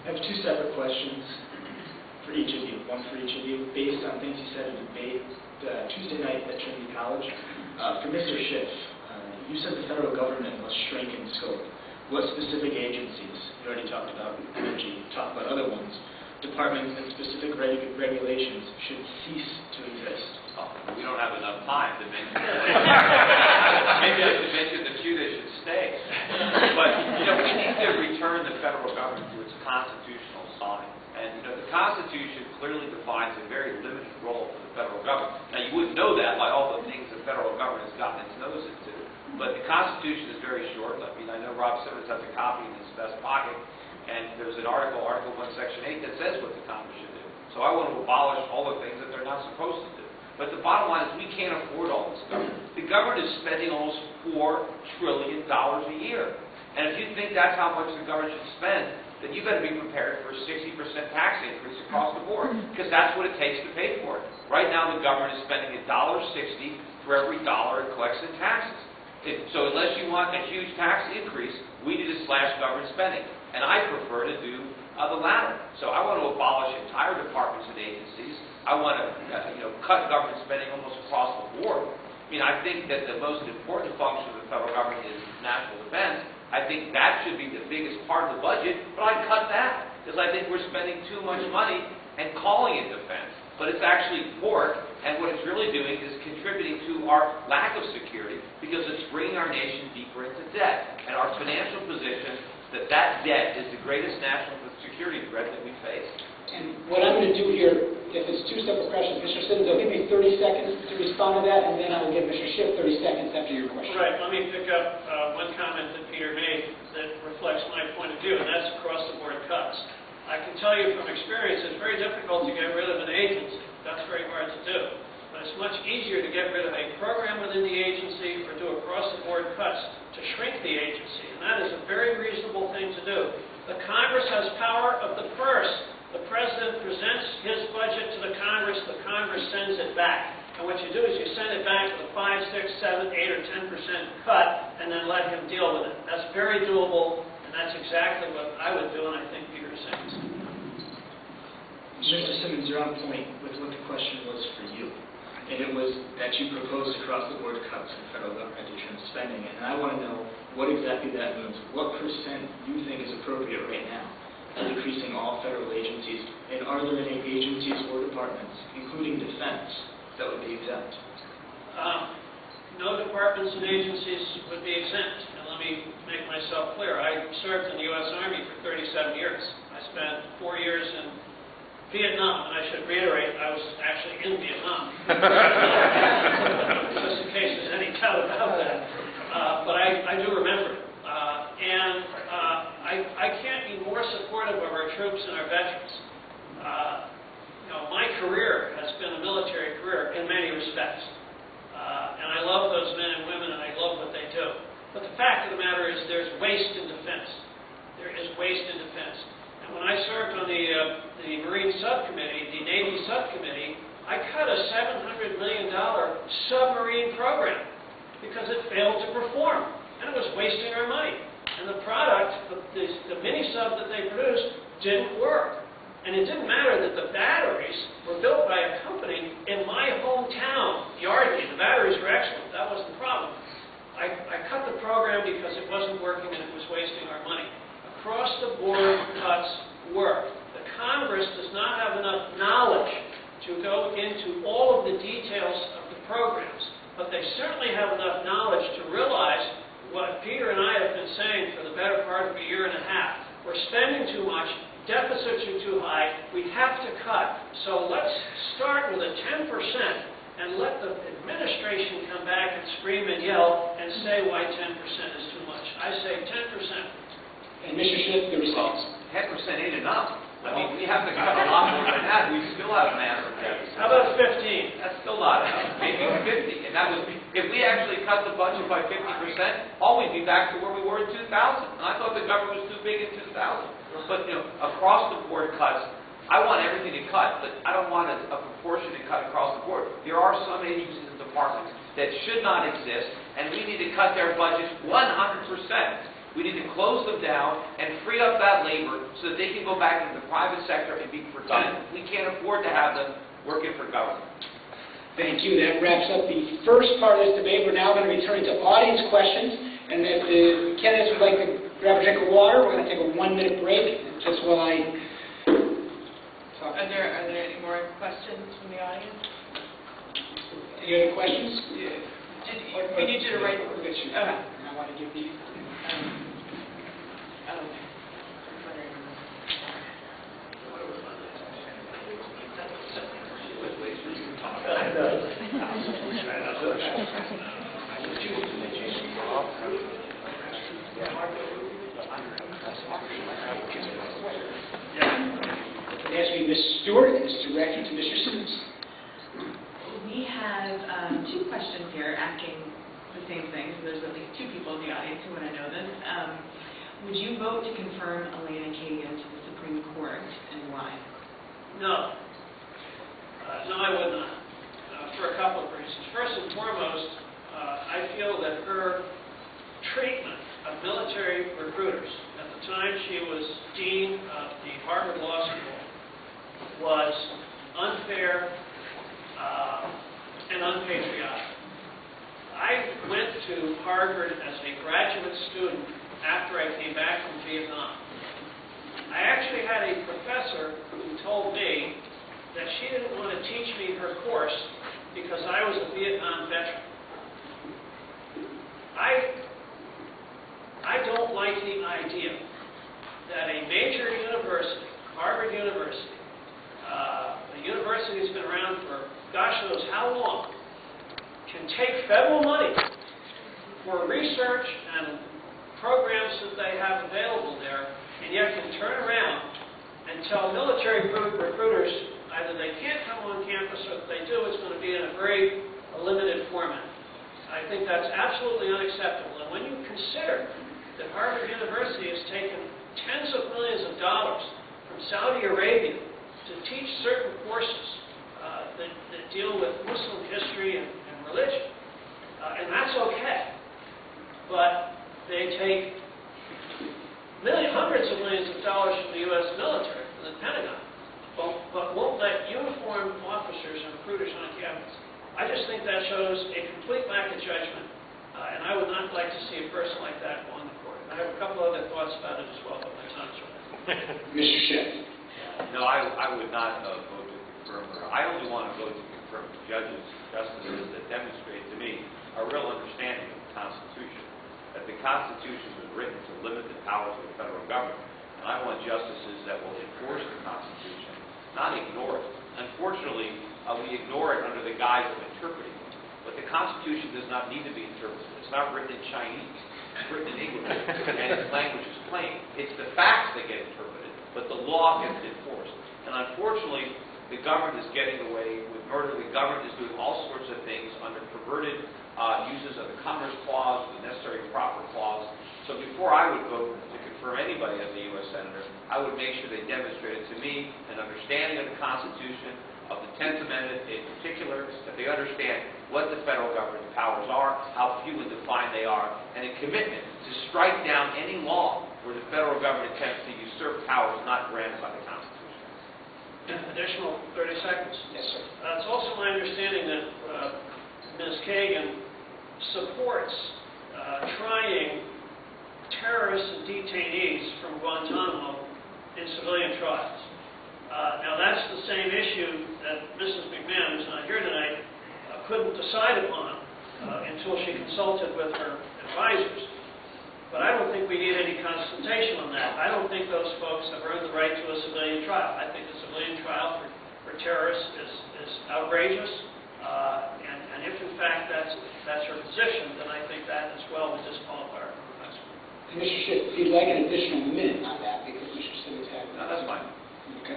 I have two separate questions for each of you, one for each of you, based on things you said in debate Tuesday night at Trinity College. For Mr. Schiff, you said the federal government must shrink in scope. What specific agencies, you already talked about energy, talked about other ones, departments and specific regulations should cease to exist? Oh, we don't have enough time to mention maybe I should mention the few that should stay. But, you know, we need to return the federal government to its constitutional sign. And, you know, the Constitution clearly defines a very limited role for the federal government. Now, you wouldn't know that by all the things the federal government has gotten its nose into. But the Constitution is very short. I mean, I know Rob Simmons has a copy in his vest pocket, and there's an Article 1, Section 8, that says what the Congress should do. So I want to abolish all the things that they're not supposed to do. But the bottom line is we can't afford all this government. The government is spending almost $4 trillion a year. And if you think that's how much the government should spend, then you better be prepared for a 60% tax increase across the board, because that's what it takes to pay for it. Right now, the government is spending $1.60 for every dollar it collects in taxes. So unless you want a huge tax increase, we need to slash government spending. And I prefer to do the latter. So I want to abolish entire departments and agencies. I want to cut government spending almost across the board. I mean, I think that the most important function of the federal government is national defense. I think that should be the biggest part of the budget, but I'd cut that, because I think we're spending too much money and calling it defense. But it's actually pork, and what it's really doing is contributing to our lack of security, because it's bringing our nation deeper into debt. And our financial position, that debt is the greatest national security threat that we face. And what I'm going to do here, if it's two separate questions, Mr. Simmons, I'll give you 30 seconds to respond to that, and then I will give Mr. Schiff 30 seconds after your question. Right. Let me pick up one comment that Peter made that reflects my point of view, and that's across-the-board cuts. I can tell you from experience, it's very difficult to get rid of an agency. That's very hard to do. But it's much easier to get rid of a program within the agency or do across-the-board cuts to shrink the agency. And that is a very reasonable thing to do. The Congress has power of the purse. The President presents his budget to the Congress sends it back. And what you do is you send it back with a 5, 6, 7, 8, or 10% cut, and then let him deal with it. That's very doable, and that's exactly what I would do, and I think Peter is saying. Mr. Simmons, you're on point with what the question was for you. And it was that you proposed across-the-board cuts in federal government defense spending. And I want to know what exactly that means. What percent you think is appropriate right now for decreasing all federal agencies? And are there any agencies or departments, including defense, that would be exempt? No departments and agencies would be exempt. And let me make myself clear. I served in the U.S. Army for 37 years. I spent 4 years in Vietnam, and I should reiterate, I was actually in Vietnam. Just in case there's any doubt about that. But I do remember it. I can't be more supportive of our troops and our veterans. My career has been a military career in many respects. And I love those men and women, and I love what they do. But the fact of the matter is there's waste in defense. There is waste in defense. And when I served on the Marine Subcommittee, the Navy Subcommittee, I cut a $700 million submarine program because it failed to perform. And it was wasting our money. And the product, the mini-sub that they produced, didn't work. And it didn't matter that the batteries were built by a company in my hometown, Yardley. The batteries were excellent. That wasn't the problem. I cut the program because it wasn't working and it was wasting our money. Across-the-board cuts work. The Congress does not have enough knowledge to go into all of the details of the programs, but they certainly have enough knowledge to realize what Peter and I have been saying for the better part of a year and a half. We're spending too much, deficits are too high, we have to cut. So let's start with a 10% and let the administration come back and scream and yell and say why 10% is too much. I say 10%. And Mr. Schiff, the response. 10% ain't enough. I mean, we have to cut a lot more than that. We still have massive deficits. How about 15? That's still not enough. Maybe 50. And that was, if we actually cut the budget by 50%, all we'd be back to where we were in 2000. And I thought the government was too big in 2000. But, across the board cuts, I want everything to cut, but I don't want a proportionate cut across the board. There are some agencies and departments that should not exist, and we need to cut their budgets 100%. We need to close them down and free up that labor so that they can go back into the private sector and be productive. We can't afford to have them working for government. Thank you. That wraps up the first part of this debate. We're now going to be turning to audience questions. And if the candidates would like to grab a drink of water, we're going to take a 1-minute break just while I talk. Are there any more questions from the audience? Any other questions? We need you to write. Okay. I want to give these. Ask me, Ms. Stewart, and it's directed to Mr. Simmons. We have two questions here asking the same thing. So there's at least two people in the audience who want to know this. Would you vote to confirm Elena Kagan to the Supreme Court, and why? No. No, I would not. For a couple of reasons. First and foremost, I feel that her treatment of military recruiters at the time she was dean of the Harvard Law School was unfair and unpatriotic. I went to Harvard as a graduate student after I came back from Vietnam. I actually had a professor who told me that she didn't want to teach me her course because I was a Vietnam veteran. I don't like the idea that a major university, Harvard University, a university that's been around for gosh knows how long, can take federal money for research and programs that they have available there, and yet can turn around and tell military recruiters either they can't come on campus or if they do, it's going to be in a very limited format. I think that's absolutely unacceptable. And when you consider that Harvard University has taken tens of millions of dollars from Saudi Arabia to teach certain courses that deal with Muslim history and religion, and that's okay. But they take hundreds of millions of dollars from the U.S. military, from the Pentagon, but won't let uniformed officers and recruiters on campus. I just think that shows a complete lack of judgment, and I would not like to see a person like that on the court. I have a couple other thoughts about it as well, but my time's running. Mr. Schiff. No, I would not vote to confirm her. I only want to vote to confirm judges, justices that demonstrate to me a real understanding of the Constitution, that the Constitution was written to limit the powers of the federal government. And I want justices that will enforce the Constitution, not ignore it. Unfortunately, we ignore it under the guise of interpreting it. But the Constitution does not need to be interpreted. It's not written in Chinese. It's written in English, and its language is plain. It's the facts that get interpreted, but the law gets enforced. And unfortunately, the government is getting away with murder. The government is doing all sorts of things under perverted uses of the Commerce Clause, the Necessary and Proper Clause. So before I would vote to confirm anybody as a U.S. Senator, I would make sure they demonstrated to me an understanding of the Constitution, of the 10th Amendment in particular, that they understand what the federal government's powers are, how few and defined they are, and a commitment to strike down any law where the federal government attempts to usurp powers not granted by the Constitution. Additional 30 seconds. Yes, sir. It's also my understanding that Ms. Kagan supports trying terrorists and detainees from Guantanamo in civilian trials. Now, that's the same issue that Mrs. McMahon, who's not here tonight, couldn't decide upon until she consulted with her advisors. But I don't think we need any consultation on that. I don't think those folks have earned the right to a civilian trial. I think a civilian trial for terrorists is outrageous. And if, in fact, that's her position, then I think that as well would disqualify her from professor. And Mr. Schiff, if you'd like an additional minute on that, because Mr. Simmons had... No, that's fine. Okay.